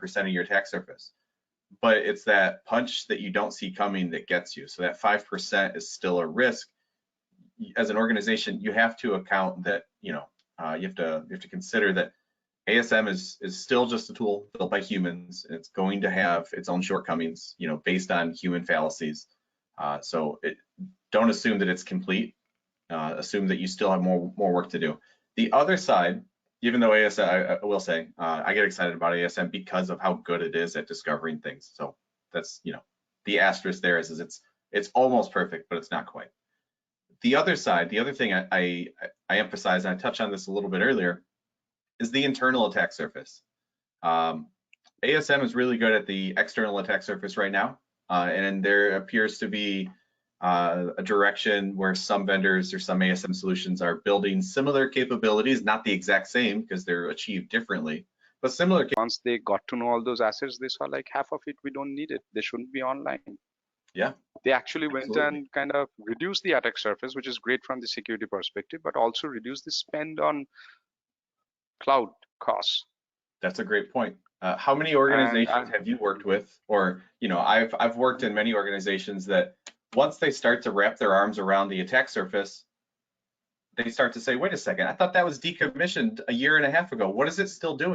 95% of your attack surface. But it's that punch that you don't see coming that gets you. So that 5% is still a risk. As an organization, you have to account that, you have to consider that ASM is still just a tool built by humans. It's going to have its own shortcomings, based on human fallacies. So don't assume that it's complete. Assume that you still have more work to do. The other side, even though ASM, I will say, I get excited about ASM because of how good it is at discovering things. So that's, the asterisk there is it's almost perfect, but it's not quite. The other side, the other thing I emphasize, and I touched on this a little bit earlier, is the internal attack surface. ASM is really good at the external attack surface right now, and there appears to be a direction where some vendors or some ASM solutions are building similar capabilities, not the exact same because they're achieved differently, but similar. Once they got to know all those assets, they saw like half of it, we don't need it. They shouldn't be online. Yeah. They actually went and kind of reduced the attack surface, which is great from the security perspective, but also reduced the spend on cloud costs. That's a great point. How many organizations have you worked with? Or, I've worked in many organizations that once they start to wrap their arms around the attack surface, they start to say, wait a second, I thought that was decommissioned a year and a half ago. What is it still doing?